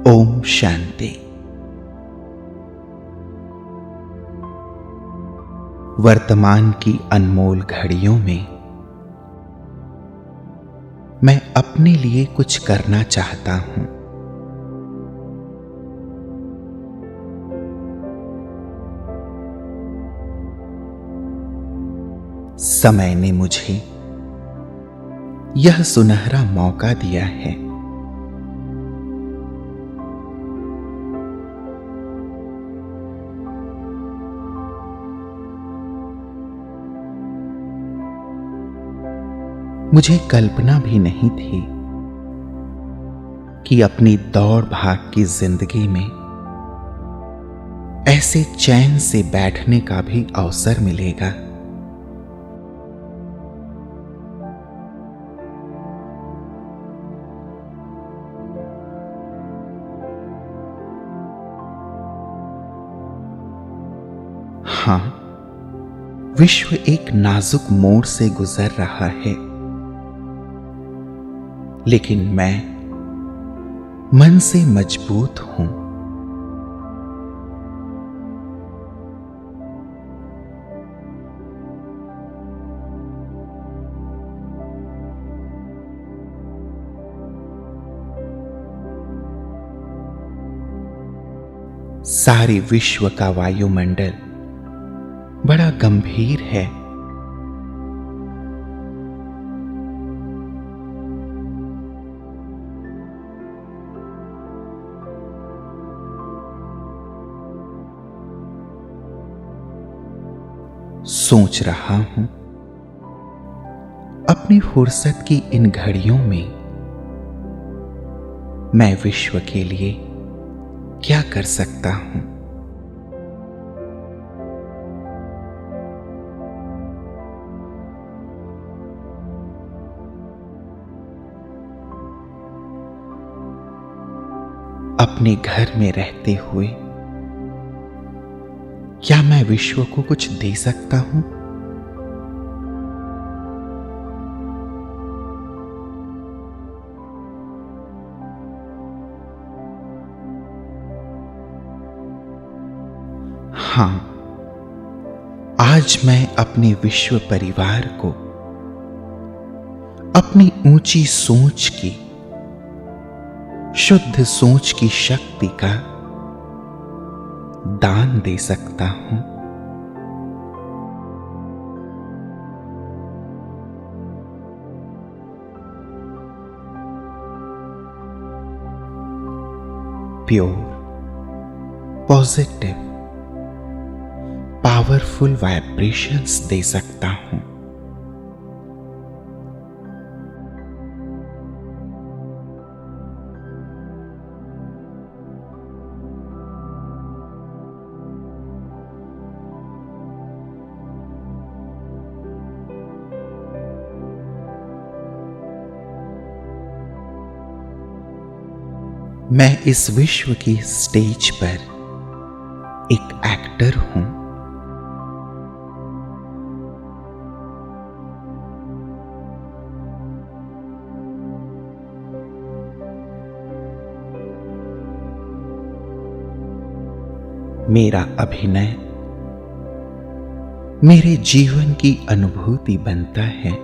ओम शांति। वर्तमान की अनमोल घड़ियों में मैं अपने लिए कुछ करना चाहता हूं। समय ने मुझे यह सुनहरा मौका दिया है। मुझे कल्पना भी नहीं थी कि अपनी दौड़ भाग की जिंदगी में ऐसे चैन से बैठने का भी अवसर मिलेगा। हाँ, विश्व एक नाजुक मोड़ से गुजर रहा है, लेकिन मैं मन से मजबूत हूं। सारे विश्व का वायुमंडल बड़ा गंभीर है। सोच रहा हूं अपनी फुर्सत की इन घड़ियों में मैं विश्व के लिए क्या कर सकता हूं। अपने घर में रहते हुए क्या मैं विश्व को कुछ दे सकता हूं? हां, आज मैं अपने विश्व परिवार को अपनी ऊंची सोच की, शुद्ध सोच की शक्ति का दान दे सकता हूं। प्योर, पॉजिटिव, पावरफुल वाइब्रेशंस दे सकता हूं। मैं इस विश्व की स्टेज पर एक एक्टर हूं। मेरा अभिनय मेरे जीवन की अनुभूति बनता है।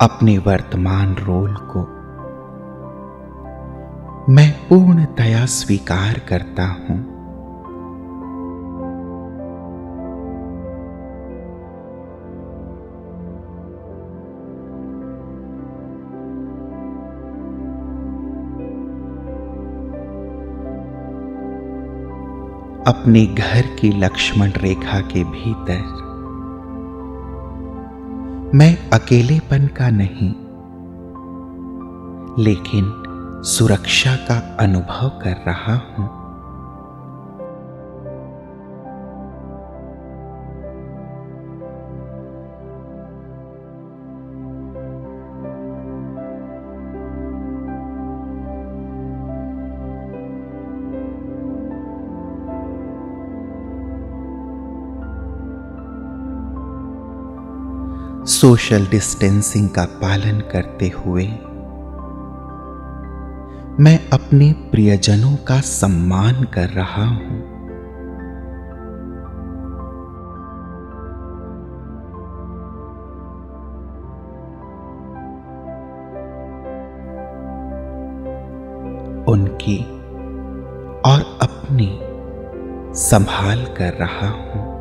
अपने वर्तमान रोल को मैं पूर्णतया स्वीकार करता हूं। अपने घर की लक्ष्मण रेखा के भीतर मैं अकेलेपन का नहीं, लेकिन सुरक्षा का अनुभव कर रहा हूं। सोशल डिस्टेंसिंग का पालन करते हुए मैं अपने प्रियजनों का सम्मान कर रहा हूं। उनकी और अपनी संभाल कर रहा हूं।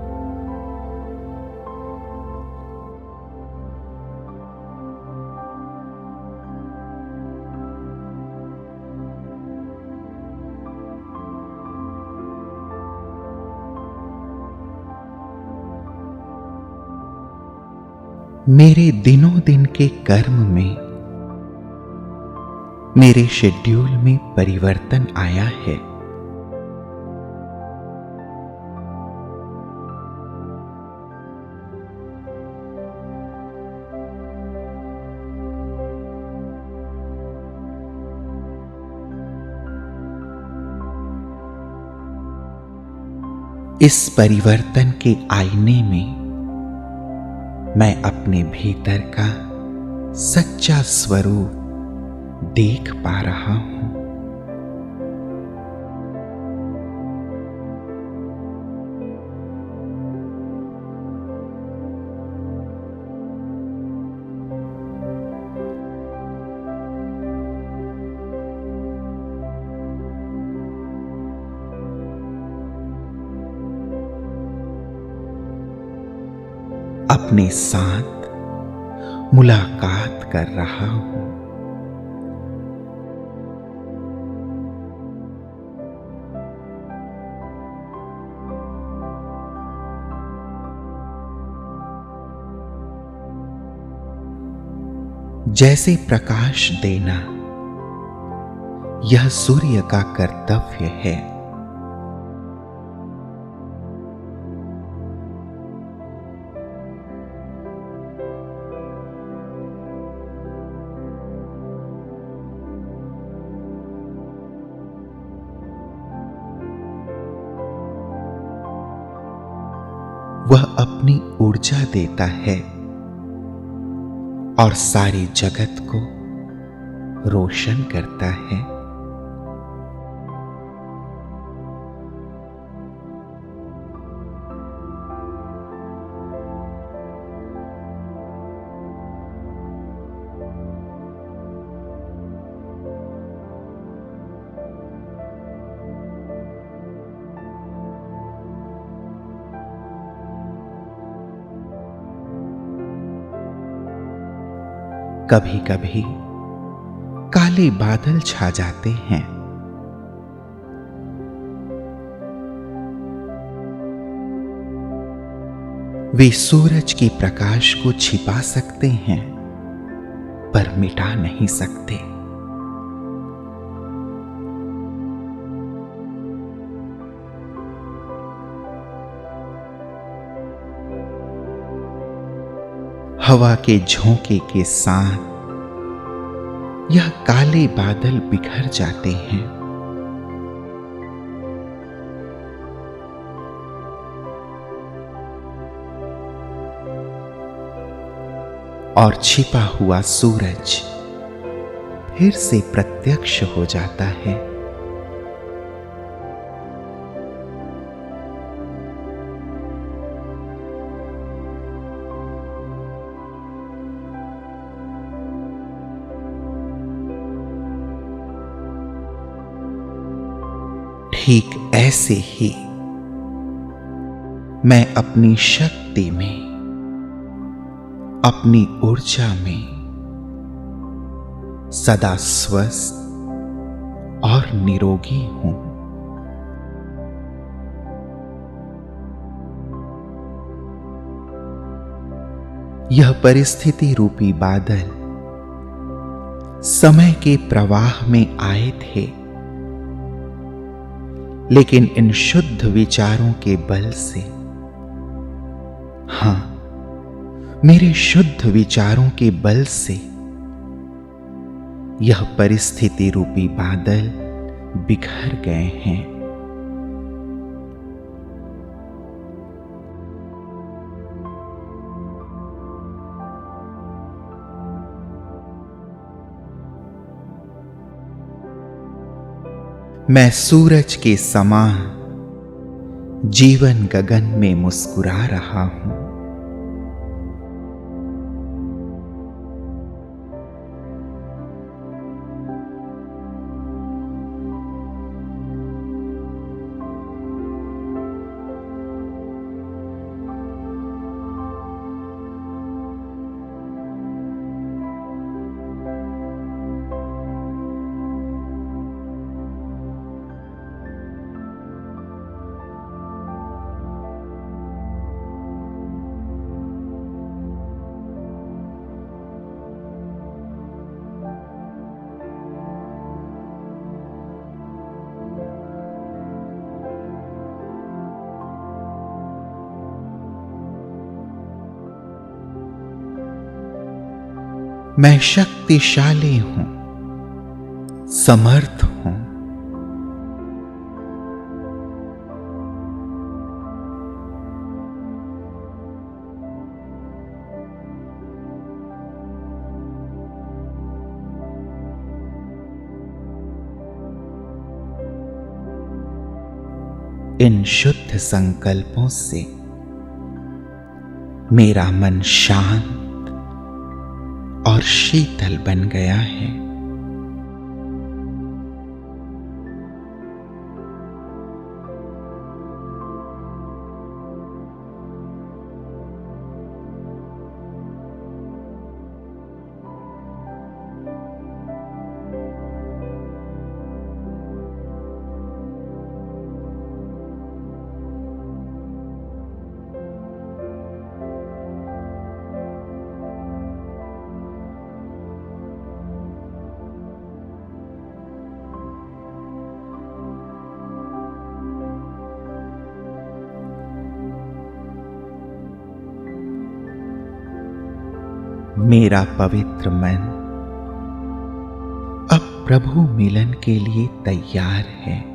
मेरे दिनों दिन के कर्म में, मेरे शेड्यूल में परिवर्तन आया है। इस परिवर्तन के आईने में मैं अपने भीतर का सच्चा स्वरूप देख पा रहा हूं। अपने साथ मुलाकात कर रहा हूं। जैसे प्रकाश देना यह सूर्य का कर्तव्य है, वह अपनी ऊर्जा देता है और सारे जगत को रोशन करता है। कभी कभी काले बादल छा जाते हैं, वे सूरज के प्रकाश को छिपा सकते हैं पर मिटा नहीं सकते। हवा के झोंके के साथ यह काले बादल बिखर जाते हैं और छिपा हुआ सूरज फिर से प्रत्यक्ष हो जाता है। ठीक ऐसे ही मैं अपनी शक्ति में, अपनी ऊर्जा में सदा स्वस्थ और निरोगी हूं। यह परिस्थिति रूपी बादल समय के प्रवाह में आए थे, लेकिन इन शुद्ध विचारों के बल से, हां, मेरे शुद्ध विचारों के बल से यह परिस्थिति रूपी बादल बिखर गए हैं। मैं सूरज के समान जीवन गगन में मुस्कुरा रहा हूं। मैं शक्तिशाली हूं, समर्थ हूं। इन शुद्ध संकल्पों से मेरा मन शांत और शीतल बन गया है। मेरा पवित्र मन अब प्रभु मिलन के लिए तैयार है।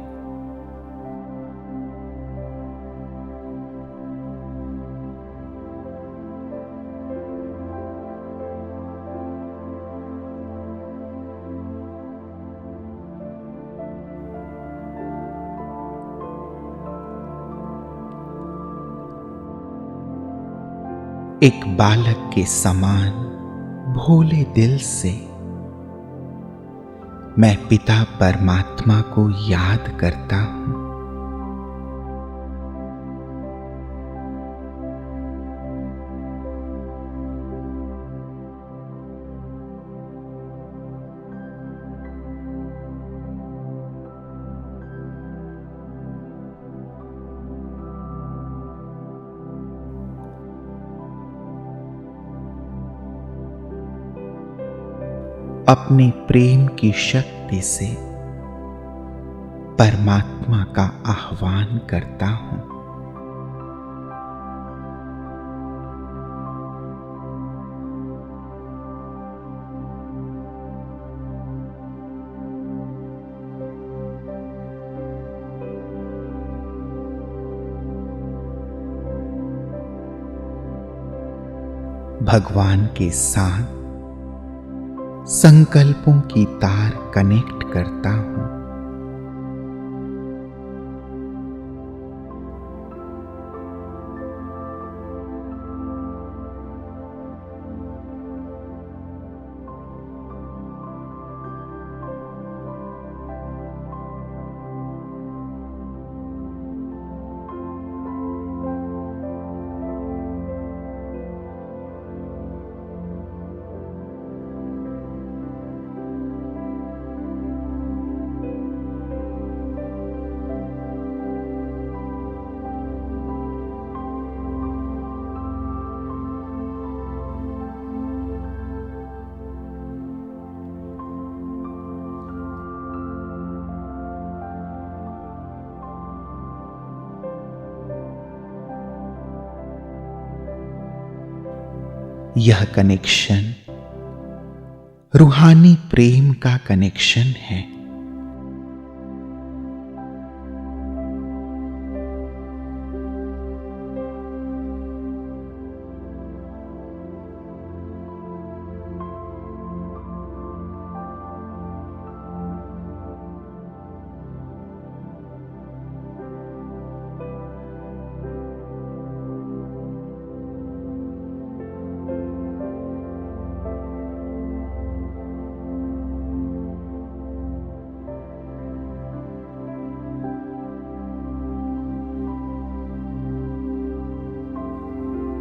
एक बालक के समान भोले दिल से मैं पिता परमात्मा को याद करता हूं। अपने प्रेम की शक्ति से परमात्मा का आह्वान करता हूं। भगवान के साथ संकल्पों की तार कनेक्ट करता हूं। यह कनेक्शन रूहानी प्रेम का कनेक्शन है।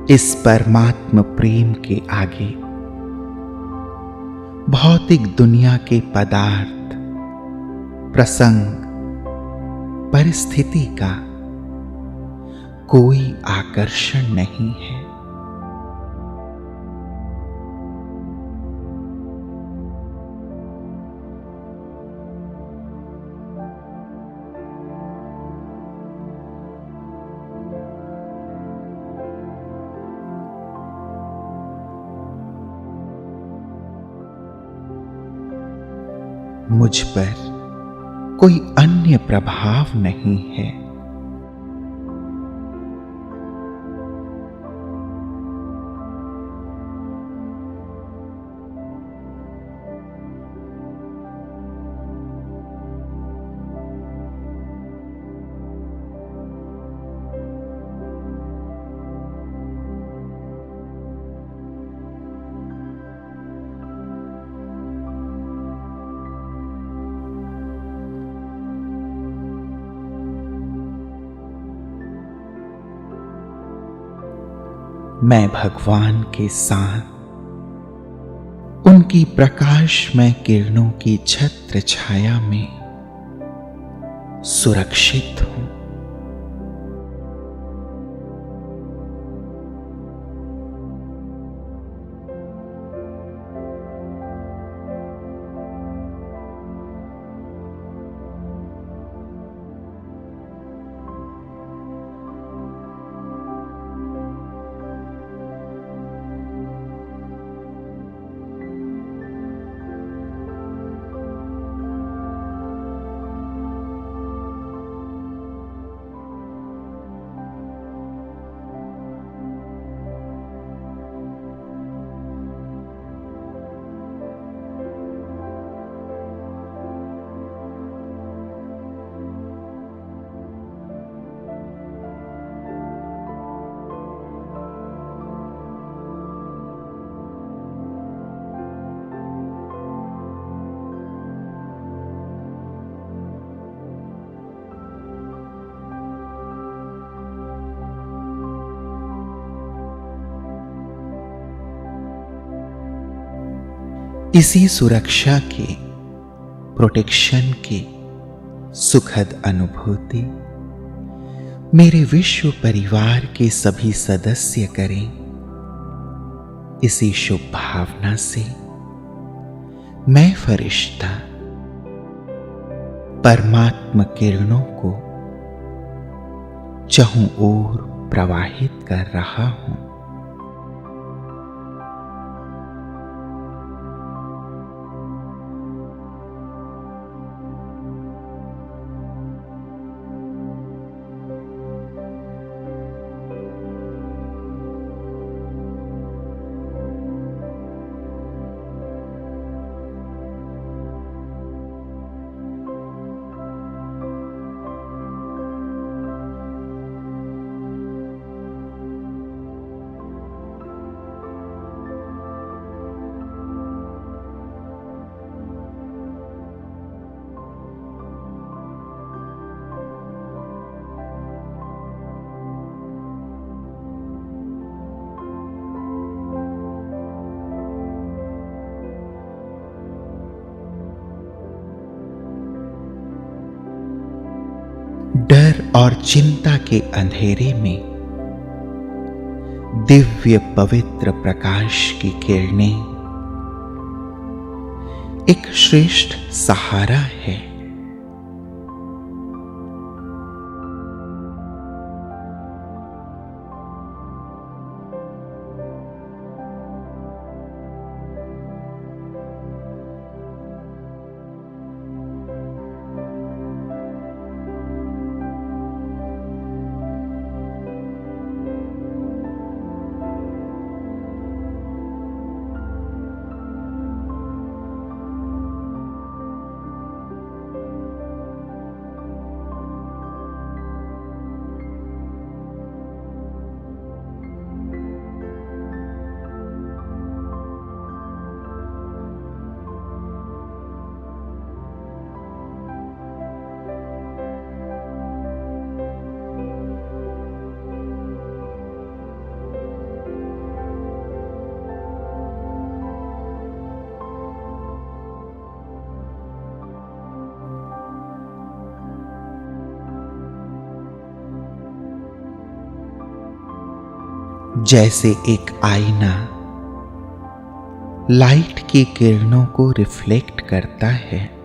इस परमात्म प्रेम के आगे भौतिक दुनिया के पदार्थ, प्रसंग, परिस्थिति का कोई आकर्षण नहीं है। मुझ पर कोई अन्य प्रभाव नहीं है। मैं भगवान के साथ उनकी प्रकाशमय किरणों की छत्र छाया में सुरक्षित हूं। इसी सुरक्षा के, प्रोटेक्शन की सुखद अनुभूति मेरे विश्व परिवार के सभी सदस्य करें। इसी शुभ भावना से मैं फरिश्ता परमात्म किरणों को चहुं ओर प्रवाहित कर रहा हूं। डर और चिंता के अंधेरे में दिव्य पवित्र प्रकाश की किरणें एक श्रेष्ठ सहारा है। जैसे एक आईना लाइट की किरणों को रिफ्लेक्ट करता है।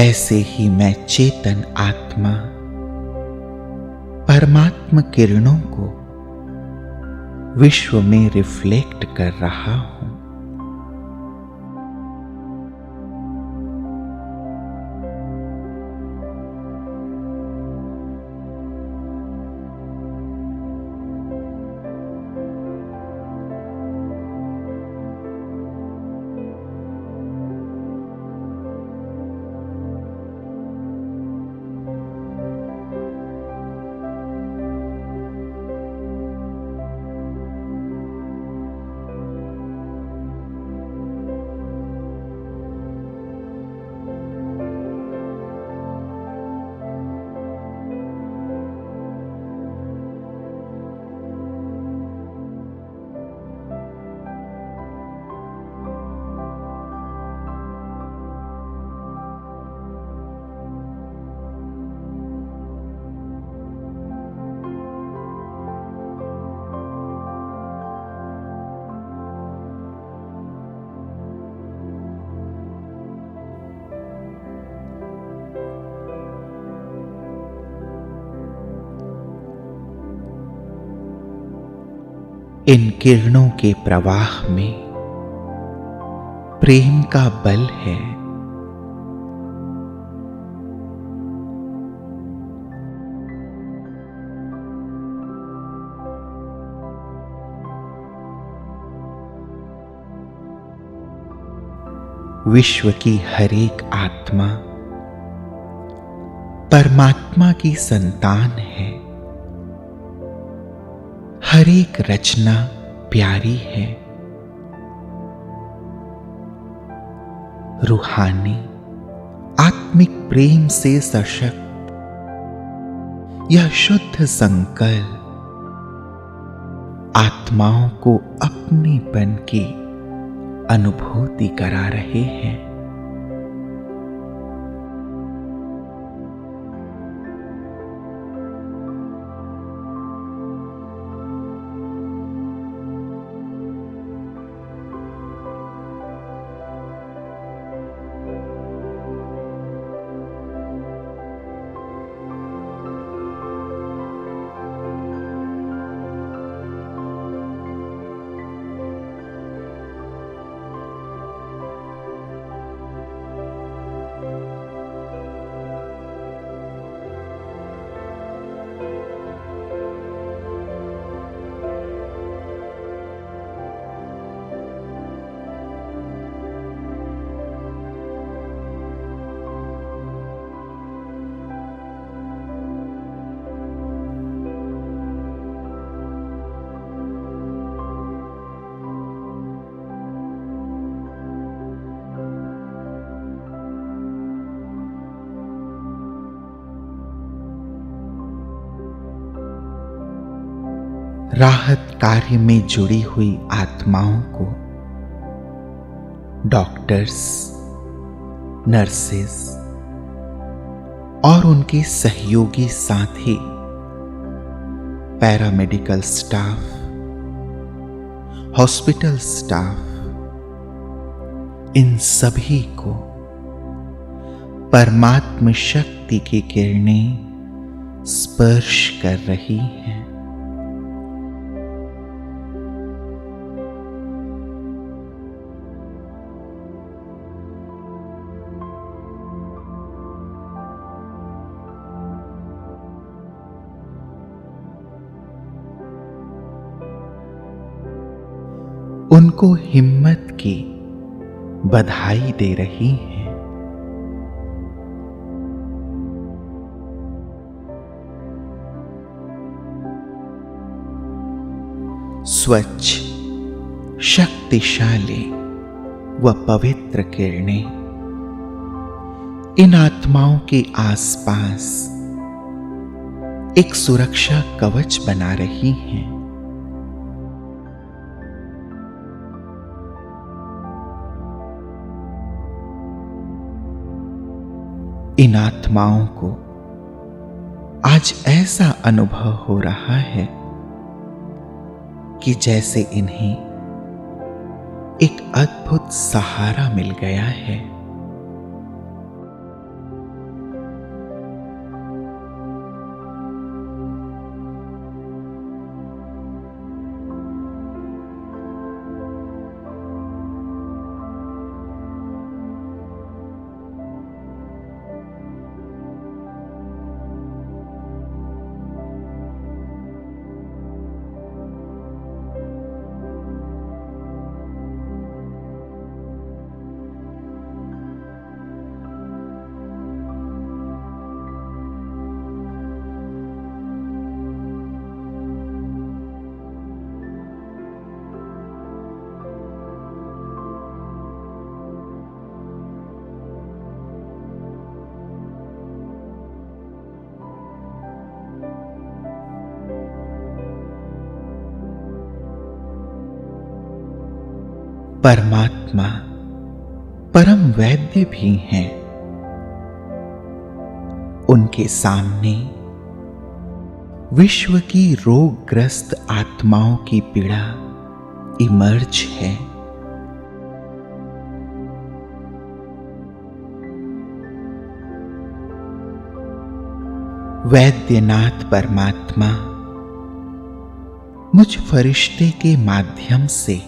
ऐसे ही मैं चेतन आत्मा परमात्मा किरणों को विश्व में रिफ्लेक्ट कर रहा हूं। इन किरणों के प्रवाह में प्रेम का बल है। विश्व की हर एक आत्मा परमात्मा की संतान है। हर एक रचना प्यारी है। रूहानी आत्मिक प्रेम से सशक्त यह शुद्ध संकल्प आत्माओं को अपनेपन की अनुभूति करा रहे हैं। राहत कार्य में जुड़ी हुई आत्माओं को डॉक्टर्स, नर्सेस और उनके सहयोगी साथी, पैरामेडिकल स्टाफ, हॉस्पिटल स्टाफ, इन सभी को परमात्म शक्ति की किरणें स्पर्श कर रही हैं। उनको हिम्मत की बधाई दे रही हैं। स्वच्छ, शक्तिशाली व पवित्र किरणें इन आत्माओं के आसपास एक सुरक्षा कवच बना रही हैं। इन आत्माओं को आज ऐसा अनुभव हो रहा है कि जैसे इन्हें एक अद्भुत सहारा मिल गया है। परमात्मा परम वैद्य भी हैं। उनके सामने विश्व की रोगग्रस्त आत्माओं की पीड़ा इमर्ज है। वैद्यनाथ परमात्मा मुझ फरिश्ते के माध्यम से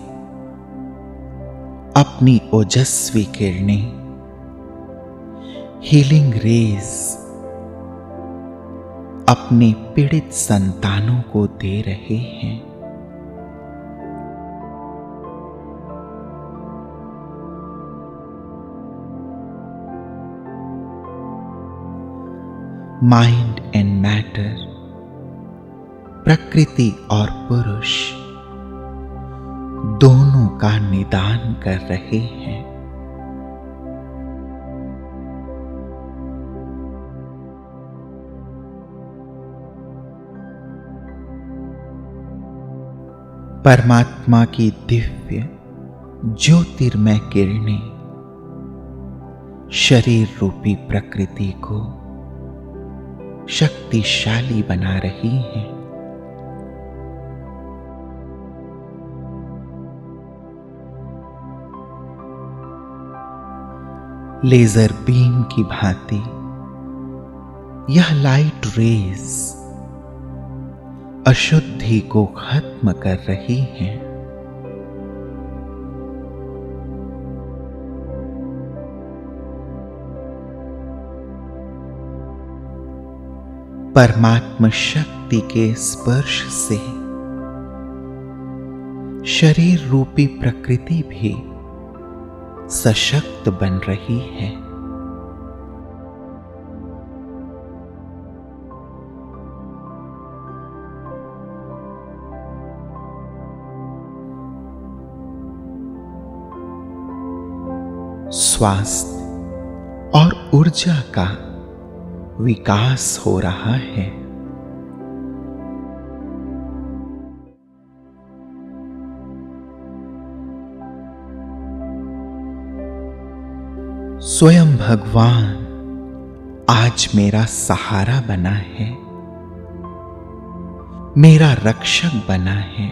अपनी ओजस्वी किरणें, हीलिंग रेज अपने पीड़ित संतानों को दे रहे हैं। माइंड एंड मैटर, प्रकृति और पुरुष दोनों का निदान कर रहे हैं। परमात्मा की दिव्य ज्योतिर्मय किरणें शरीर रूपी प्रकृति को शक्तिशाली बना रही हैं। लेजर बीम की भांति यह लाइट रेज अशुद्धि को खत्म कर रही हैं। परमात्मा शक्ति के स्पर्श से शरीर रूपी प्रकृति भी सशक्त बन रही है। स्वास्थ्य और ऊर्जा का विकास हो रहा है। स्वयं भगवान आज मेरा सहारा बना है, मेरा रक्षक बना है।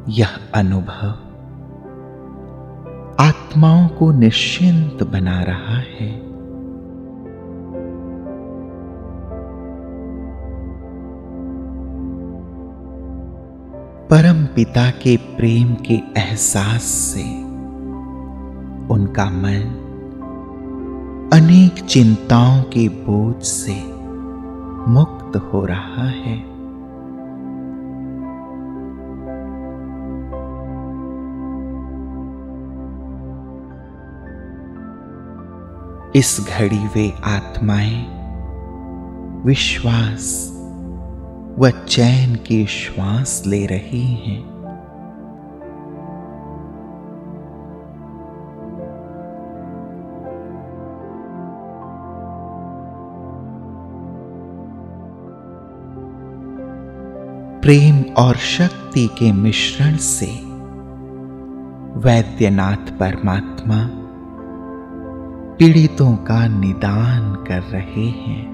यह अनुभव आत्माओं को निश्चिंत बना रहा है। परम पिता के प्रेम के एहसास से उनका मन अनेक चिंताओं के बोझ से मुक्त हो रहा है। इस घड़ी वे आत्माएं विश्वास व चैन की श्वास ले रही हैं। प्रेम और शक्ति के मिश्रण से वैद्यनाथ परमात्मा पीड़ितों का निदान कर रहे हैं।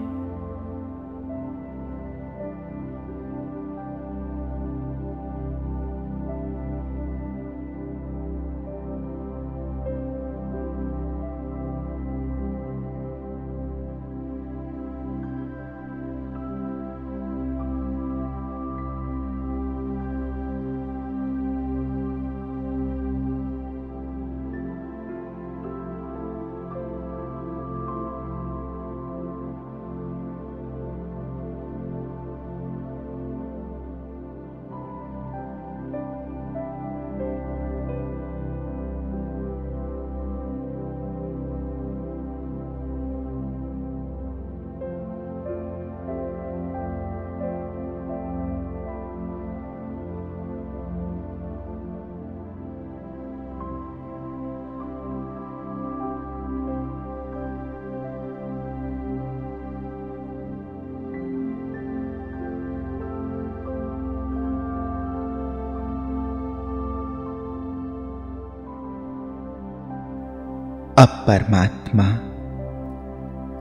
अब परमात्मा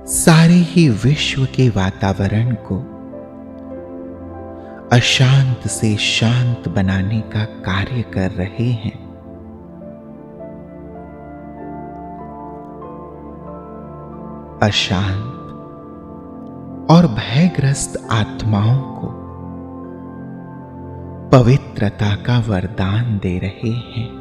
सारे ही विश्व के वातावरण को अशांत से शांत बनाने का कार्य कर रहे हैं। अशांत और भयग्रस्त आत्माओं को पवित्रता का वरदान दे रहे हैं।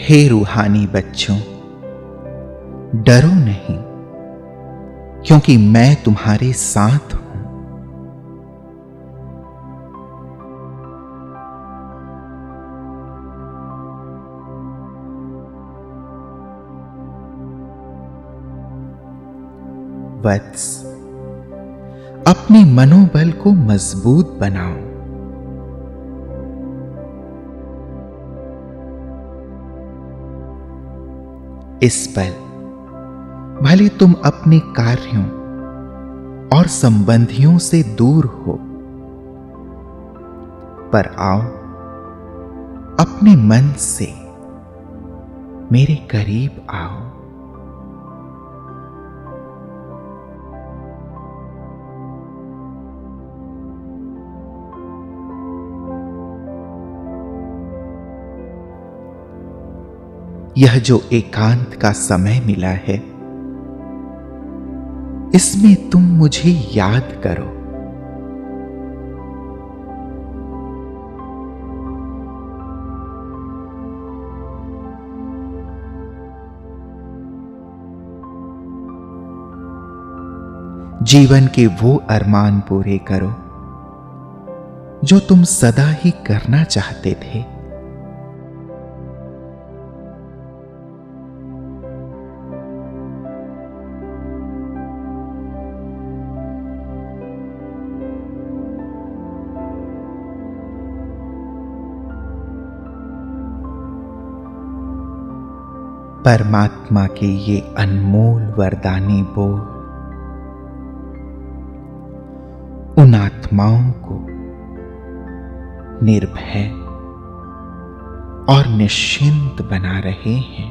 हे रूहानी बच्चों, डरो नहीं, क्योंकि मैं तुम्हारे साथ हूं। वत्स, अपने मनोबल को मजबूत बनाओ। इस पल भले तुम अपने कार्यों और संबंधियों से दूर हो, पर आओ अपने मन से मेरे करीब आओ। यह जो एकांत का समय मिला है, इसमें तुम मुझे याद करो। जीवन के वो अरमान पूरे करो जो तुम सदा ही करना चाहते थे। परमात्मा के ये अनमोल वरदानी बोल उन आत्माओं को निर्भय और निश्चिंत बना रहे हैं।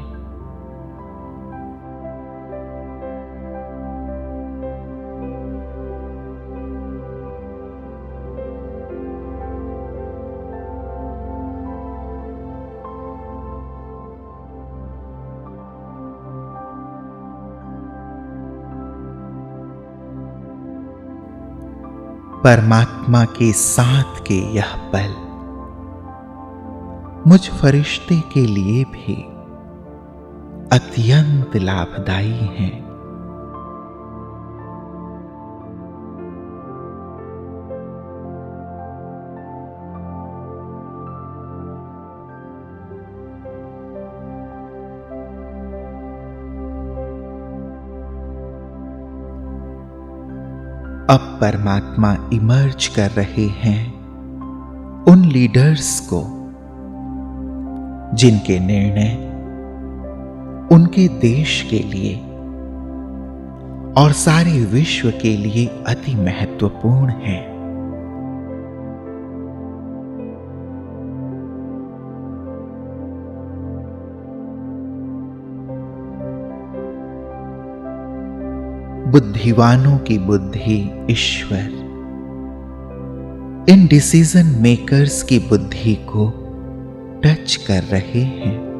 परमात्मा के साथ के यह पल मुझ फरिश्ते के लिए भी अत्यंत लाभदायी हैं। अब परमात्मा इमर्ज कर रहे हैं उन लीडर्स को जिनके निर्णय उनके देश के लिए और सारे विश्व के लिए अति महत्वपूर्ण हैं। बुद्धिवानों की बुद्धि ईश्वर इन डिसीजन मेकर्स की बुद्धि को टच कर रहे हैं।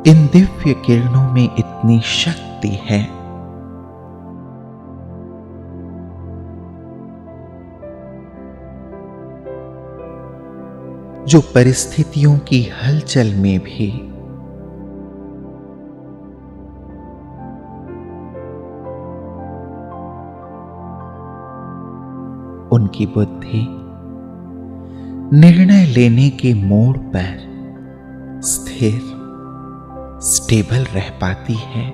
इन दिव्य किरणों में इतनी शक्ति है जो परिस्थितियों की हलचल में भी उनकी बुद्धि निर्णय लेने के मोड़ पर स्थिर स्टेबल रह पाती है।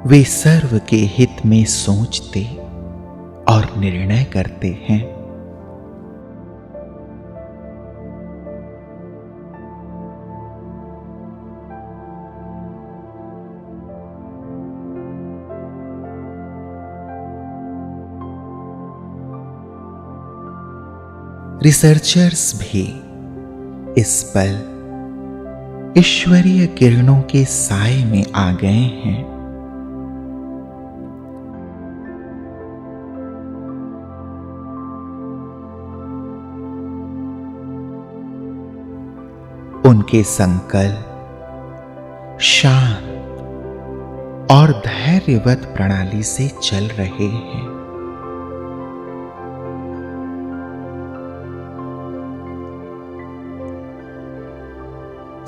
वे सर्व के हित में सोचते और निर्णय करते हैं। रिसर्चर्स भी इस पल ईश्वरीय किरणों के साए में आ गए हैं। उनके संकल्प शांत और धैर्यवत प्रणाली से चल रहे हैं।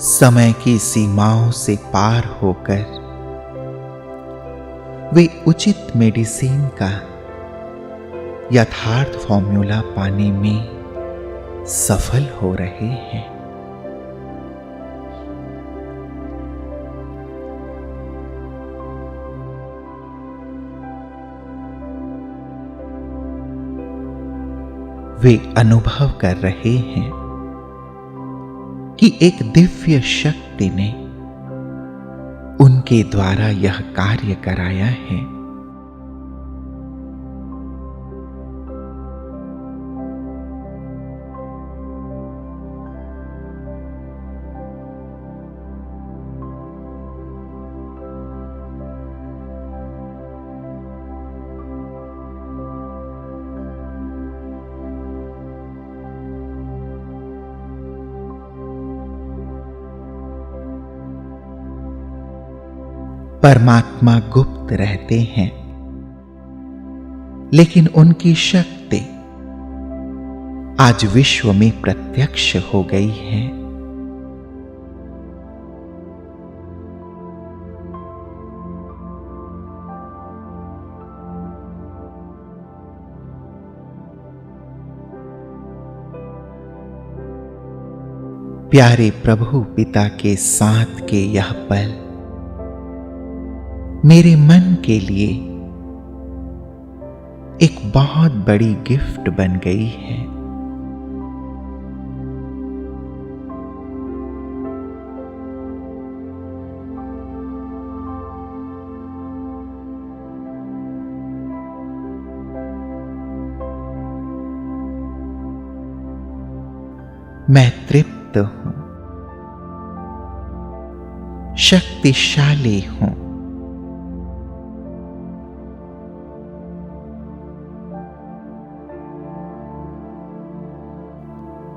समय की सीमाओं से पार होकर वे उचित मेडिसिन का यथार्थ फॉर्मूला पाने में सफल हो रहे हैं। वे अनुभव कर रहे हैं कि एक दिव्य शक्ति ने उनके द्वारा यह कार्य कराया है। परमात्मा गुप्त रहते हैं, लेकिन उनकी शक्ति आज विश्व में प्रत्यक्ष हो गई है। प्यारे प्रभु पिता के साथ के यह पल मेरे मन के लिए एक बहुत बड़ी गिफ्ट बन गई है। मैं तृप्त हूं, शक्तिशाली हूं।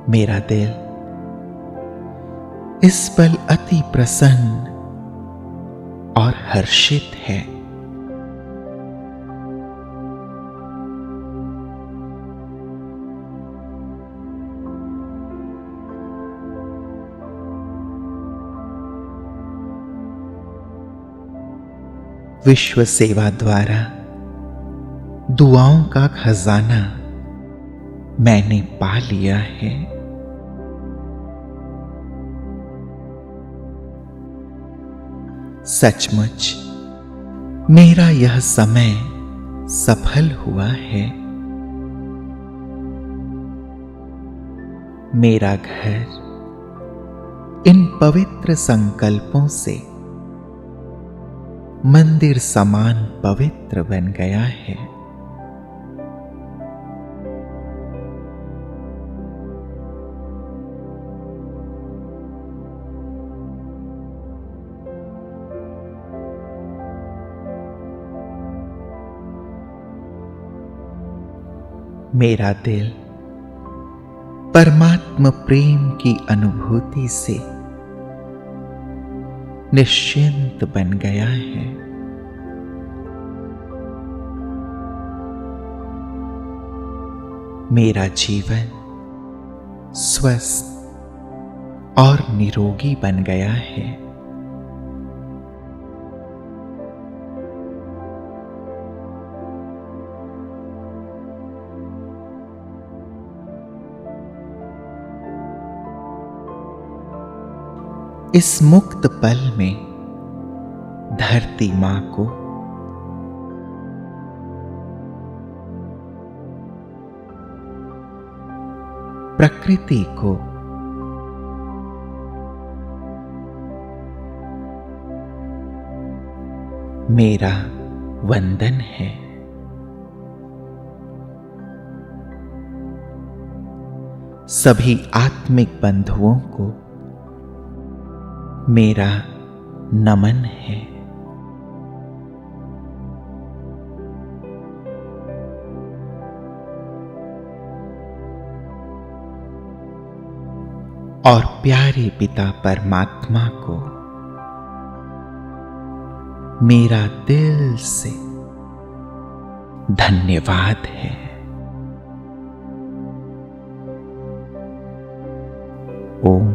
मेरा दिल इस पल अति प्रसन्न और हर्षित है। विश्व सेवा द्वारा दुआओं का खजाना मैंने पा लिया है। सचमुच मेरा यह समय सफल हुआ है। मेरा घर इन पवित्र संकल्पों से मंदिर समान पवित्र बन गया है। मेरा दिल परमात्मा प्रेम की अनुभूति से निश्चिंत बन गया है। मेरा जीवन स्वस्थ और निरोगी बन गया है। इस मुक्त पल में धरती मां को प्रकृति को मेरा वंदन है। सभी आत्मिक बंधुओं को मेरा नमन है। और प्यारे पिता परमात्मा को मेरा दिल से धन्यवाद है। ओम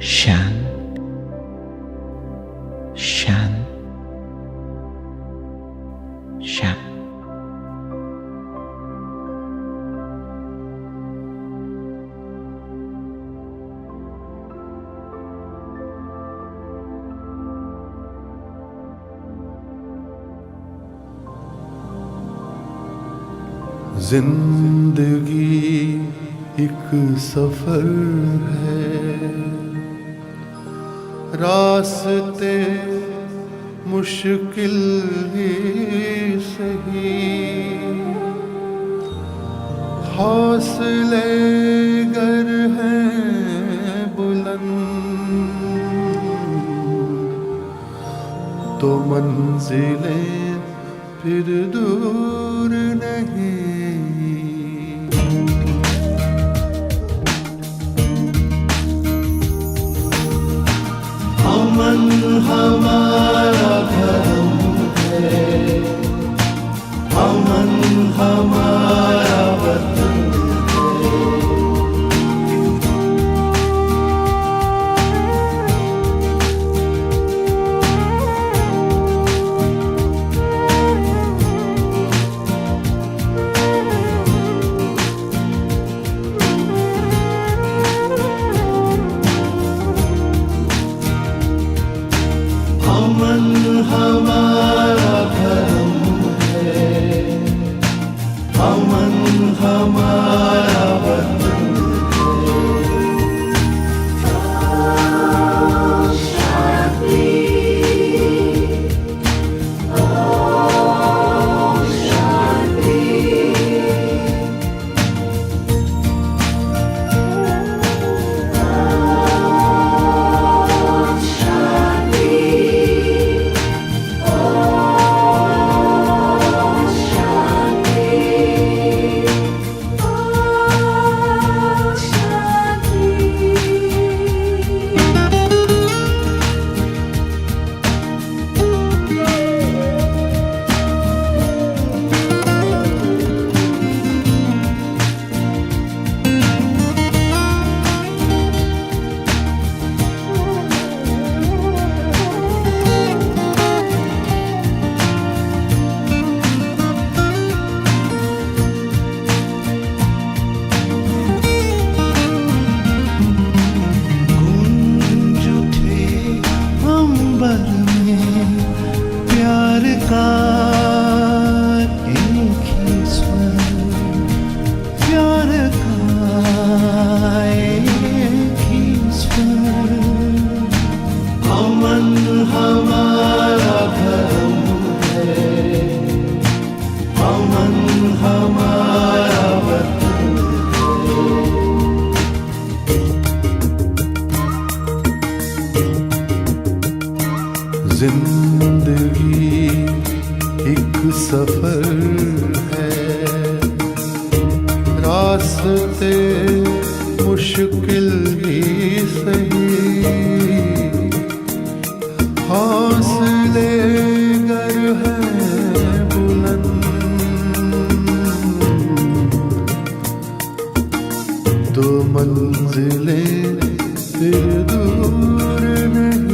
शांत शांत शांत। जिंदगी एक सफर है, रास्ते मुश्किल ही सही, हौसले गर हैं बुलंद तो मंजिलें फिर दूर नहीं। अमन हमारा धर्म है, अमन हमारा वतन है। जिंदगी एक सफर है, रास्ते मुश्किल ही सही, हौसले गर है बुलंद तो मंजिलें फिर दूर नहीं।